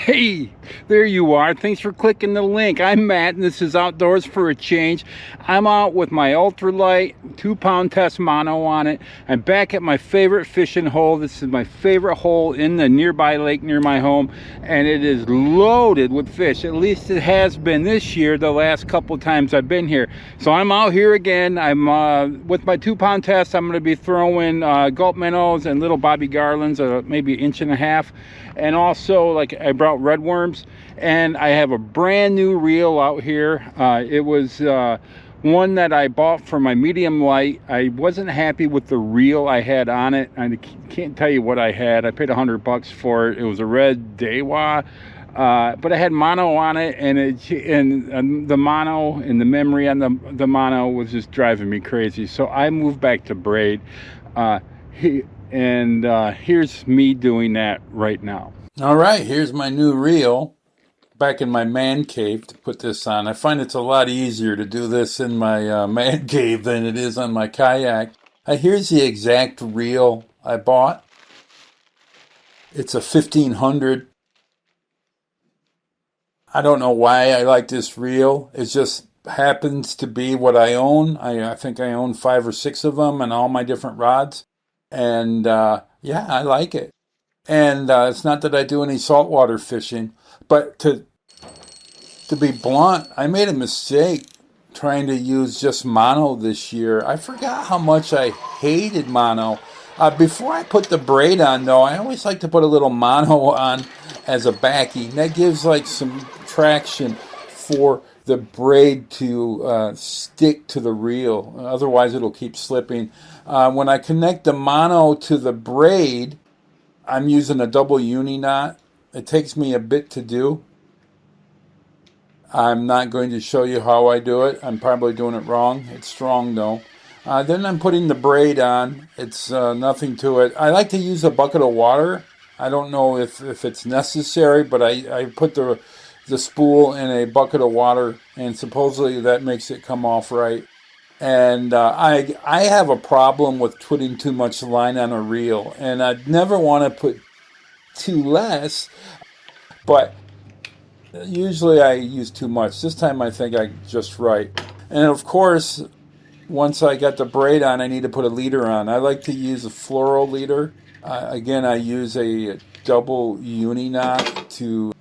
Hey, there you are. Thanks for clicking the link. I'm Matt, and this is Outdoors for a Change. I'm out with my ultralight 2-pound test mono on it. I'm back at my favorite fishing hole. This is my favorite hole in the nearby lake near my home, and it is loaded with fish. At least it has been this year, the last couple times I've been here. So I'm out here again. I'm with my 2-pound test. I'm going to be throwing gulp minnows and little bobby garlands, maybe 1.5 inches. And also, like, I brought red worms, and I have a brand new reel out here. It was one that I bought for my medium light. I wasn't happy with the reel I had on it. I can't tell you what I had. I paid $100 for it. It was a red Dewa, but it had mono on it, and the mono and the memory on the mono was just driving me crazy. So I moved back to braid. Here's me doing that right now. All right, here's my new reel. Back in my man cave to put this on. I find it's a lot easier to do this in my man cave than it is on my kayak. Here's the exact reel I bought. It's a 1500. I don't know why I like this reel. It just happens to be what I own. I think I own 5 or 6 of them and all my different rods. And yeah, I like it. And it's not that I do any saltwater fishing, but to be blunt, I made a mistake trying to use just mono this year. I forgot how much I hated mono. Before I put the braid on, though, I always like to put a little mono on as a backing. That gives like some traction for the braid to stick to the reel. Otherwise, it'll keep slipping. When I connect the mono to the braid, I'm using a double uni knot. It takes me a bit to do. I'm not going to show you how I do it. I'm probably doing it wrong. It's strong though. Then I'm putting the braid on. It's nothing to it. I like to use a bucket of water. I don't know if it's necessary, but I put the spool in a bucket of water, and supposedly that makes it come off right. And I have a problem with putting too much line on a reel, and I'd never want to put too less, but usually I use too much. This time I think I just right. And of course, once I got the braid on, I need to put a leader on. I like to use a fluoro leader. Again, I use a double uni knot to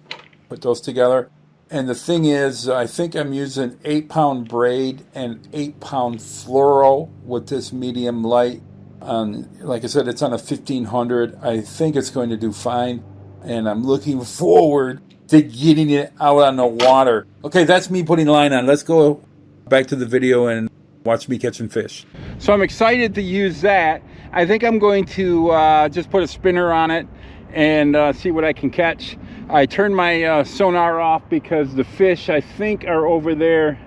put those together. And the thing is, I think I'm using 8-pound braid and 8-pound fluoro with this medium light. Like I said, it's on a 1500. I think it's going to do fine. And I'm looking forward to getting it out on the water. Okay, that's me putting line on. Let's go back to the video and watch me catching fish. So I'm excited to use that. I think I'm going to just put a spinner on it and see what I can catch. I turned my sonar off because the fish, I think, are over there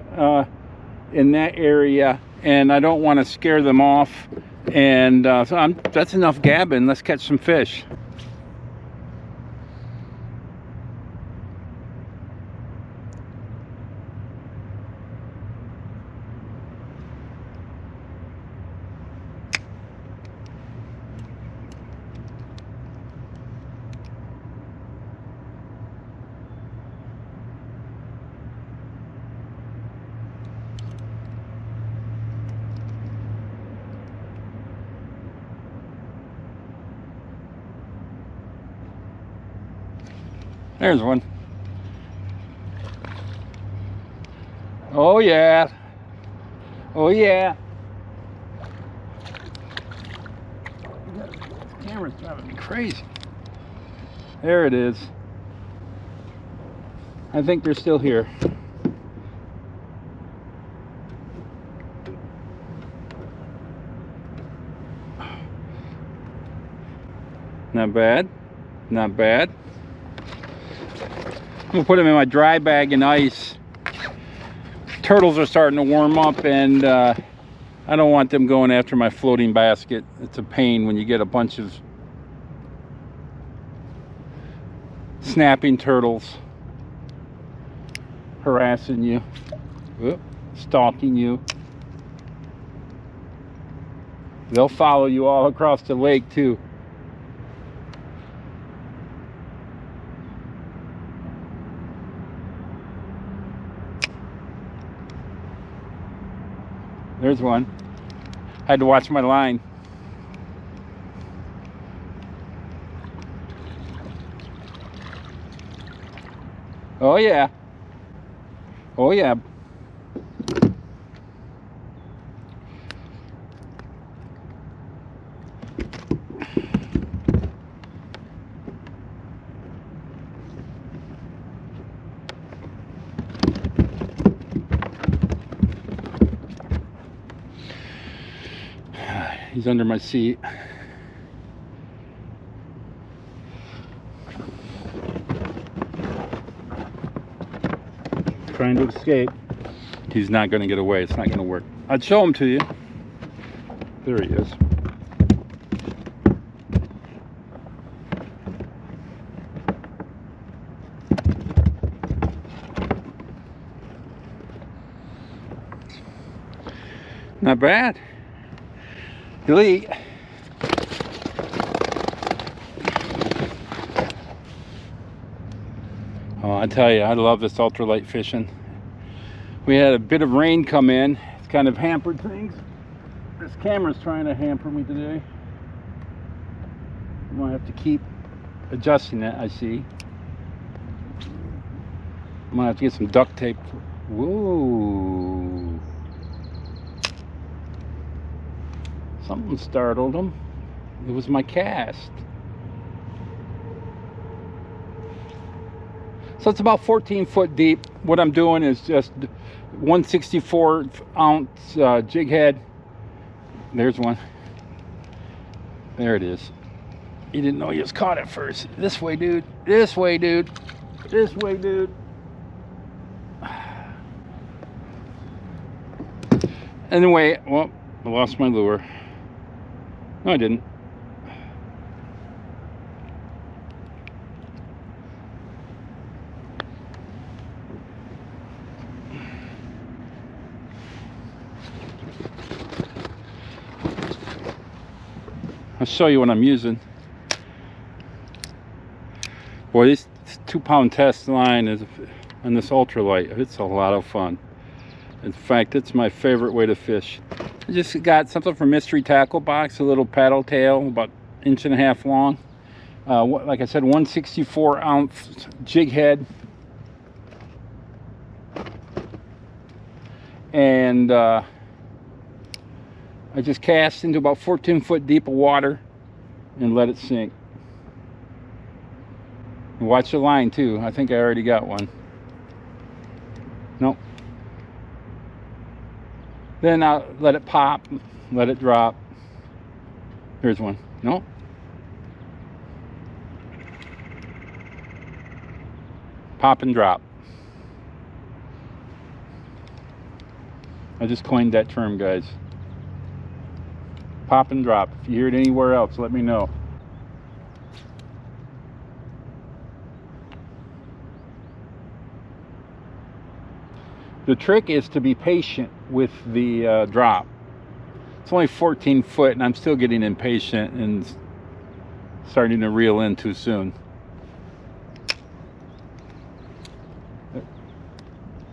in that area, and I don't want to scare them off. And so that's enough gabbing. Let's catch some fish. There's one. Oh yeah. Oh yeah. The camera's driving me crazy. There it is. I think they're still here. Not bad. Not bad. I'm gonna put them in my dry bag in ice. Turtles are starting to warm up, and I don't want them going after my floating basket. It's a pain when you get a bunch of snapping turtles harassing you, stalking you. They'll follow you all across the lake too. There's one. I had to watch my line. Oh yeah. Oh yeah. He's under my seat. Trying to escape. He's not going to get away. It's not going to work. I'd show him to you. There he is. Not bad. Delete. Oh, I tell you, I love this ultralight fishing. We had a bit of rain come in. It's kind of hampered things. This camera's trying to hamper me today. I'm gonna have to keep adjusting it, I see. I'm gonna have to get some duct tape. Whoa. Something startled him. It was my cast. So it's about 14 foot deep. What I'm doing is just 1/64 ounce jig head. There's one. There it is. You didn't know you was caught at first. This way, dude. This way, dude. This way, dude. Anyway, well, I lost my lure. No, I didn't. I'll show you what I'm using. Boy, this 2-pound test line is on this ultralight. It's a lot of fun. In fact, it's my favorite way to fish. I just got something from Mystery Tackle Box, a little paddle tail, about 1.5 inches long. Like I said, 1/64 ounce jig head. And I just cast into about 14 foot deep of water and let it sink. And watch the line too. I think I already got one. Nope. Then I'll let it pop, let it drop. Here's one. No. Pop and drop. I just coined that term, guys. Pop and drop. If you hear it anywhere else, let me know. The trick is to be patient with the drop. It's only 14 foot and I'm still getting impatient and starting to reel in too soon.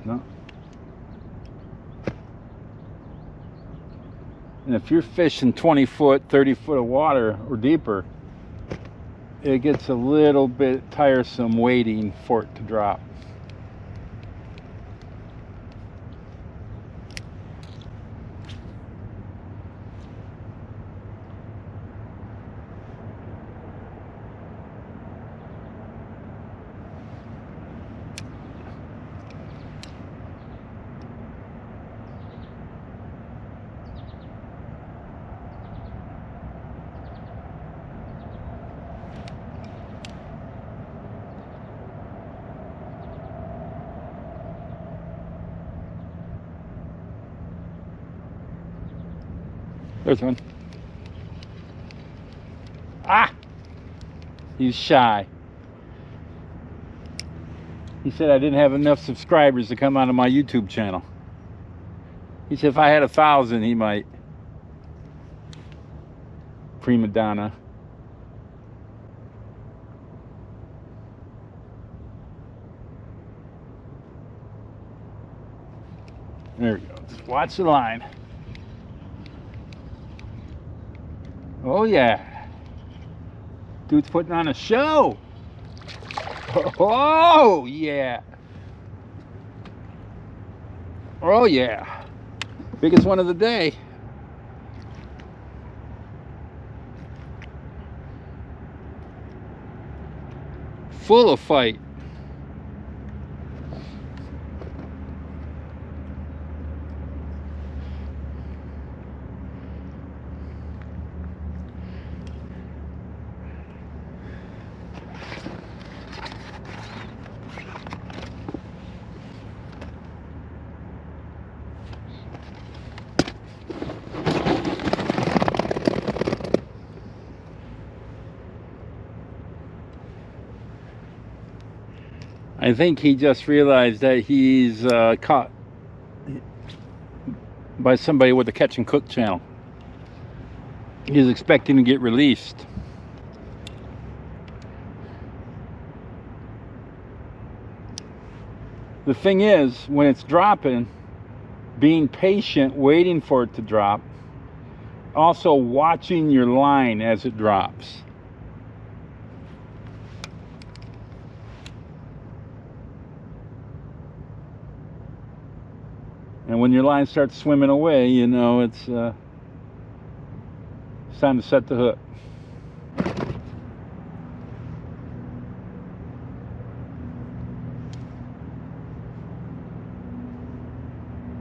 No. And if you're fishing 20 foot, 30 foot of water or deeper, it gets a little bit tiresome waiting for it to drop. There's one. Ah! He's shy. He said I didn't have enough subscribers to come onto my YouTube channel. He said if I had 1,000, he might. Prima donna. There we go. Just watch the line. Oh yeah. Dude's putting on a show. Oh yeah. Oh yeah. Biggest one of the day. Full of fight. I think he just realized that he's caught by somebody with the Catch and Cook channel. He's expecting to get released. The thing is, when it's dropping, being patient, waiting for it to drop, also watching your line as it drops. And when your line starts swimming away, you know it's time to set the hook.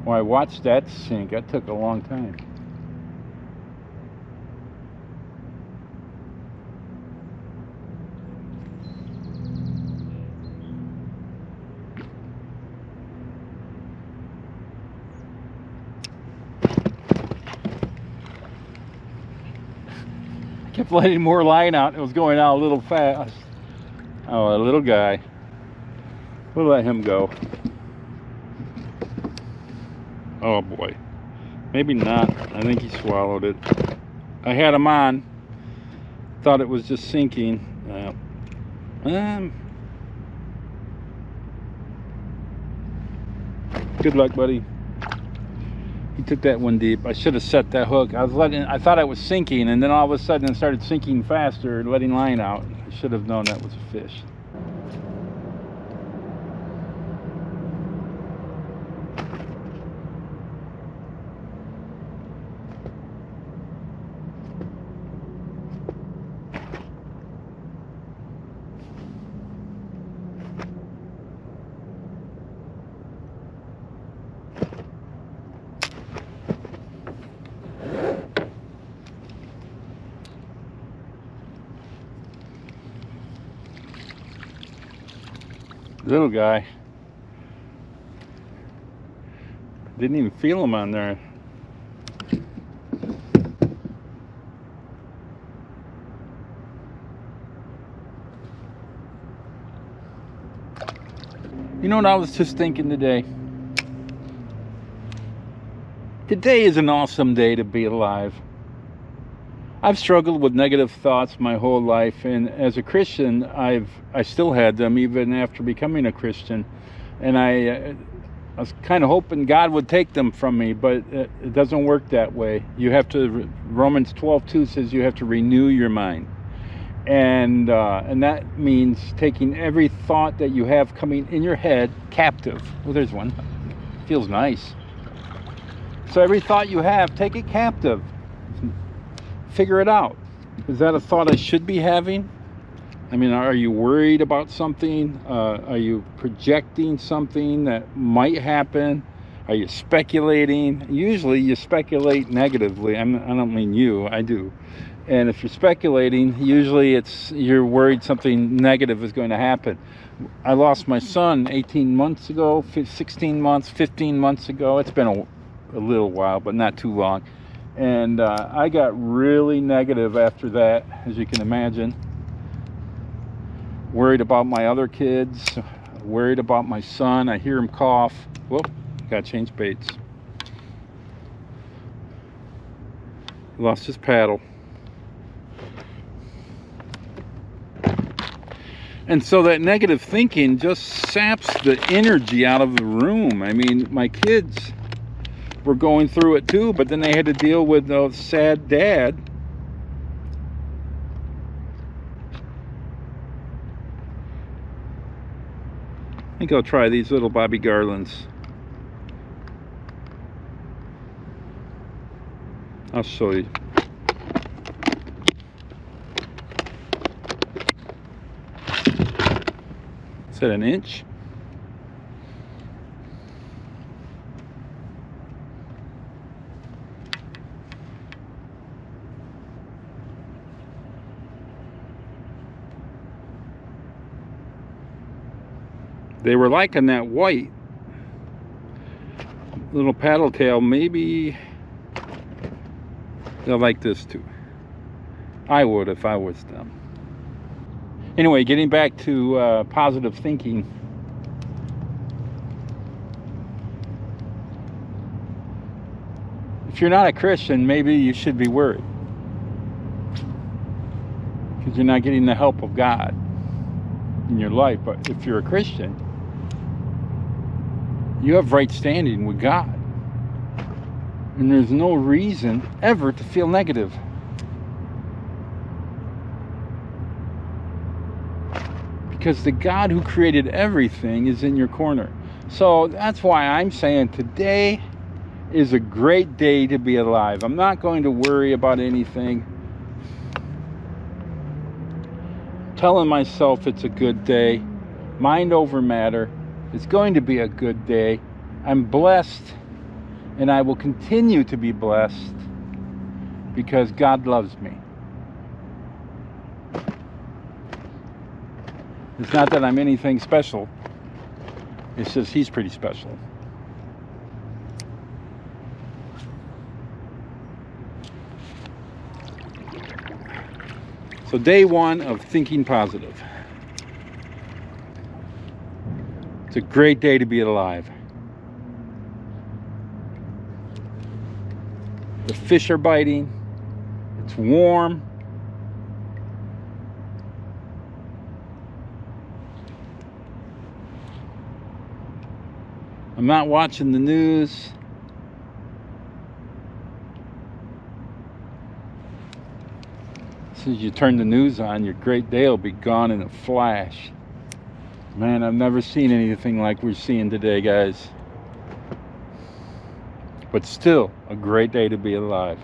Well, I watched that sink. That took a long time. Kept letting more line out. It was going out a little fast. Oh, a little guy. We'll let him go. Oh boy. Maybe not. I think he swallowed it. I had him on. Thought it was just sinking. Good luck, buddy. He took that one deep. I should have set that hook. I thought I was sinking, and then all of a sudden it started sinking faster, letting line out. I should have known that was a fish. Little guy. Didn't even feel him on there. You know what I was just thinking today? Today is an awesome day to be alive. I've struggled with negative thoughts my whole life, and as a Christian, I still had them even after becoming a Christian, and I was kind of hoping God would take them from me, but it doesn't work that way. You have to. Romans 12:2 says you have to renew your mind, and that means taking every thought that you have coming in your head captive. Well, there's one. Feels nice. So every thought you have, take it captive. Figure it out. Is that a thought I should be having? I mean, are you worried about something? Are you projecting something that might happen? Are you speculating? Usually you speculate negatively. I don't mean you, I do. And if you're speculating, usually you're worried something negative is going to happen. I lost my son 18 months ago, 16 months, 15 months ago. It's been a little while, but not too long. And I got really negative after that, as you can imagine. Worried about my other kids, worried about my son. I hear him cough. Whoop, gotta change baits. He lost his paddle. And so that negative thinking just saps the energy out of the room. I mean, my kids were going through it too, but then they had to deal with a sad dad I think I'll try these little Bobby Garlands. I'll show you. Is that an inch? They were liking that white little paddle tail. Maybe they'll like this too. I would if I was them. Anyway, getting back to positive thinking. If you're not a Christian, maybe you should be worried, because you're not getting the help of God in your life. But if you're a Christian, you have right standing with God, and there's no reason ever to feel negative. Because the God who created everything is in your corner. So that's why I'm saying today is a great day to be alive. I'm not going to worry about anything. Telling myself it's a good day. Mind over matter. It's going to be a good day. I'm blessed, and I will continue to be blessed because God loves me. It's not that I'm anything special. It's just He's pretty special. So day one of thinking positive. It's a great day to be alive. The fish are biting. It's warm. I'm not watching the news. As soon as you turn the news on, your great day will be gone in a flash. Man, I've never seen anything like we're seeing today, guys. But still, a great day to be alive.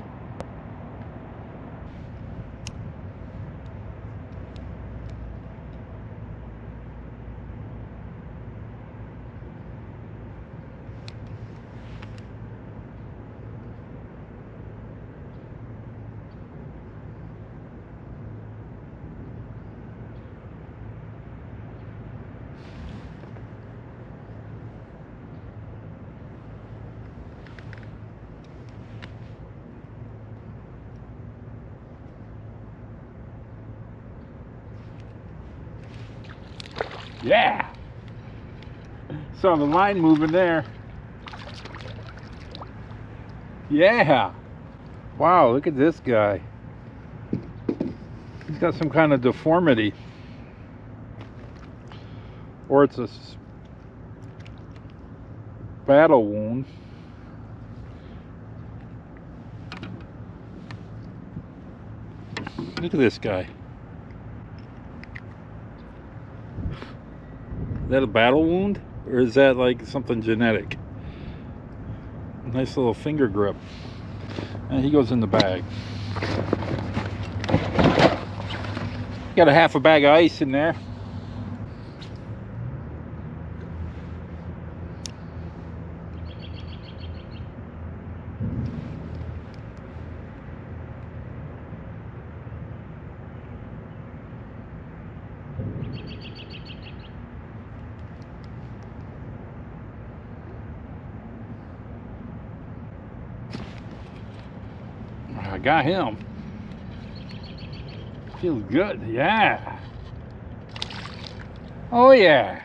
Yeah! Saw the line moving there. Yeah! Wow, look at this guy. He's got some kind of deformity. Or it's a battle wound. Look at this guy. Is that a battle wound? Or is that like something genetic? Nice little finger grip. And he goes in the bag. Got a half a bag of ice in there. I got him. Feels good, yeah. Oh yeah.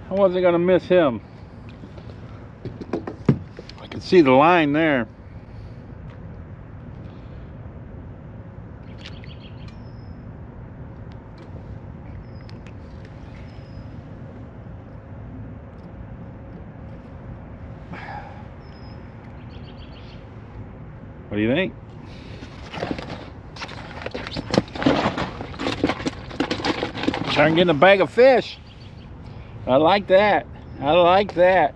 I wasn't gonna miss him. I can see the line there. What do you think? Try and get a bag of fish. I like that. I like that.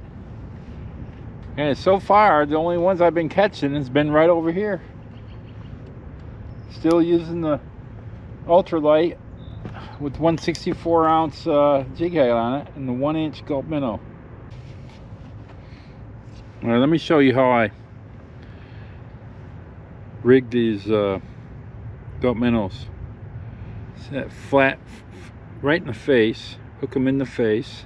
And so far, the only ones I've been catching has been right over here. Still using the ultralight with 164 ounce jig head on it and the 1-inch gulp minnow. All right, let me show you how I rig these gulp minnows. Set flat right in the face, hook them in the face,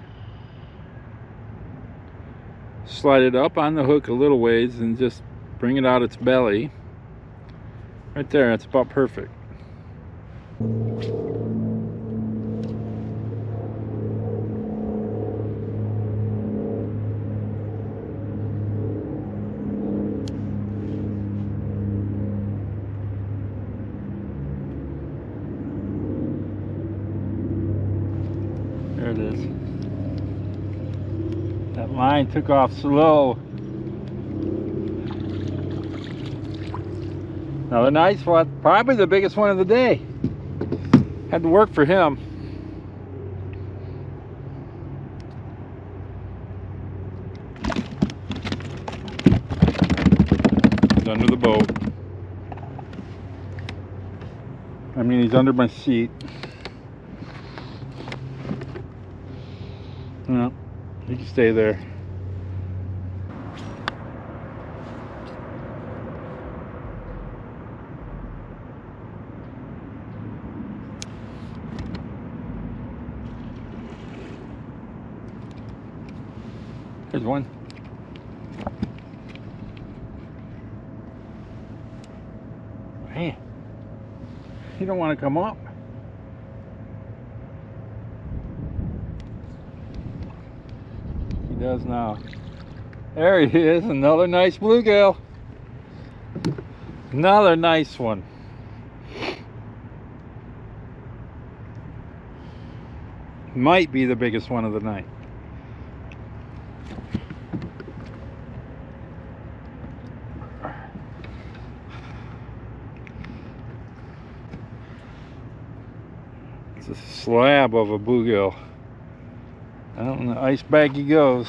slide it up on the hook a little ways and just bring it out its belly. Right there, that's about perfect. There it is. That line took off slow. Another nice one. Probably the biggest one of the day. Had to work for him. He's under the boat. I mean, he's under my seat. No, he can stay there. There's one. Man, you don't want to come up. He does now. There he is, another nice bluegill. Another nice one. Might be the biggest one of the night. It's a slab of a bluegill. Out in the ice bag he goes.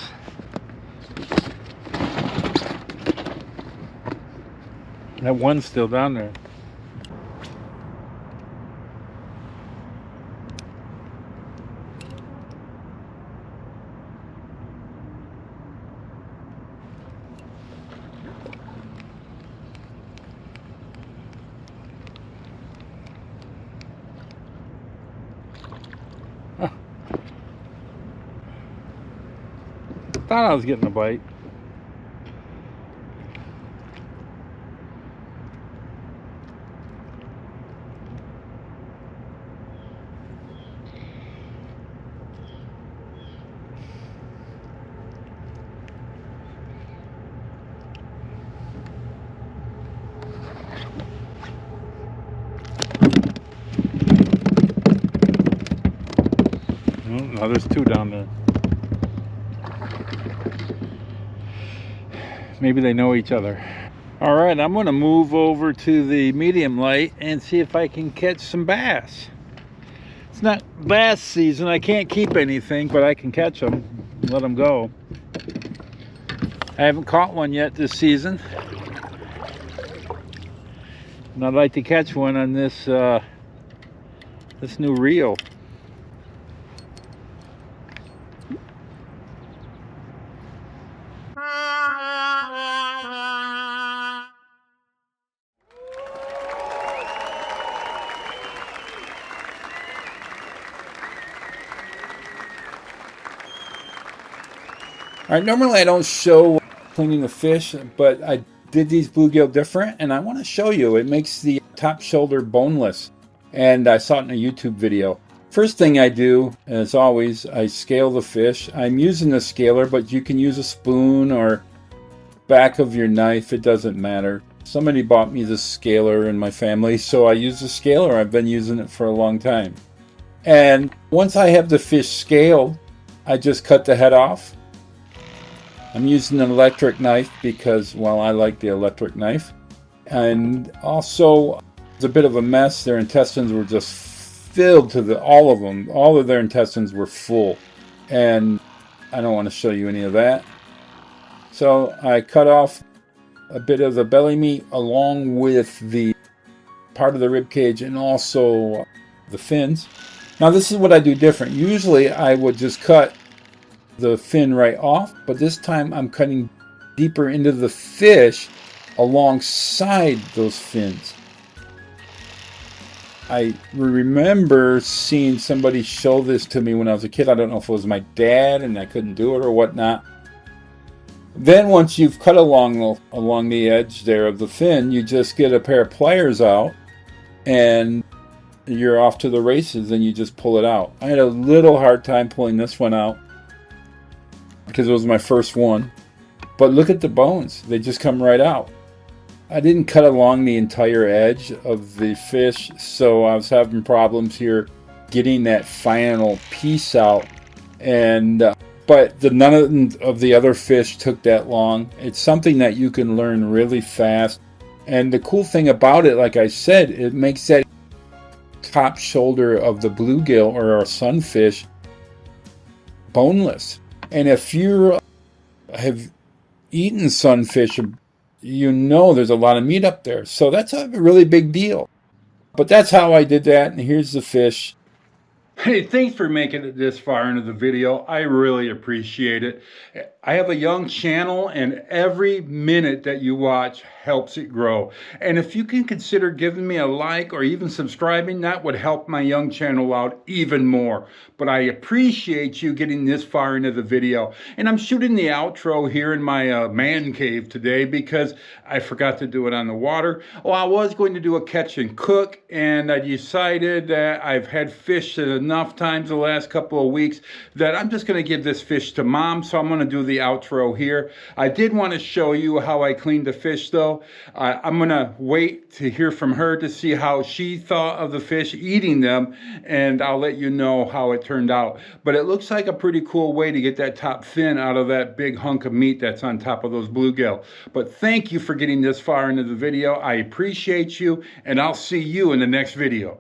That one's still down there. Huh. Thought I was getting a bite. No, there's two down there. Maybe they know each other. All right, I'm gonna move over to the medium light and see if I can catch some bass. It's not bass season, I can't keep anything, but I can catch them, let them go. I haven't caught one yet this season. And I'd like to catch one on this this new reel. All right, normally I don't show cleaning the fish, but I did these bluegill different, and I want to show you. It makes the top shoulder boneless, and I saw it in a YouTube video. First thing I do, as always, I scale the fish. I'm using a scaler, but you can use a spoon or back of your knife. It doesn't matter. Somebody bought me this scaler in my family, so I use the scaler. I've been using it for a long time. And once I have the fish scaled, I just cut the head off. I'm using an electric knife because, well, I like the electric knife. And also, it's a bit of a mess. Their intestines were just filled to all of them. All of their intestines were full. and I don't want to show you any of that. So I cut off a bit of the belly meat along with the part of the rib cage and also the fins. Now this is what I do different. Usually I would just cut the fin right off, but this time I'm cutting deeper into the fish alongside those fins. I remember seeing somebody show this to me when I was a kid. I don't know if it was my dad and I couldn't do it or whatnot. Then once you've cut along the edge there of the fin, you just get a pair of pliers out and you're off to the races, and you just pull it out. I had a little hard time pulling this one out because it was my first one. But look at the bones. They just come right out. I didn't cut along the entire edge of the fish, so I was having problems here getting that final piece out. But none of the other fish took that long. It's something that you can learn really fast. And the cool thing about it, like I said, it makes that top shoulder of the bluegill or our sunfish boneless. And if you have eaten sunfish, you know there's a lot of meat up there. So that's a really big deal. But that's how I did that, and here's the fish. Hey, thanks for making it this far into the video. I really appreciate it. I have a young channel, and every minute that you watch helps it grow. And if you can consider giving me a like or even subscribing, that would help my young channel out even more. But I appreciate you getting this far into the video. And I'm shooting the outro here in my man cave today because I forgot to do it on the water. Well, I was going to do a catch and cook, and I decided that I've had fish enough times the last couple of weeks that I'm just going to give this fish to Mom, so I'm going to do the outro here. I did want to show you how I cleaned the fish though. I'm going to wait to hear from her to see how she thought of the fish eating them, and I'll let you know how it turned out. But it looks like a pretty cool way to get that top fin out of that big hunk of meat that's on top of those bluegill. But thank you for getting this far into the video. I appreciate you, and I'll see you in the next video.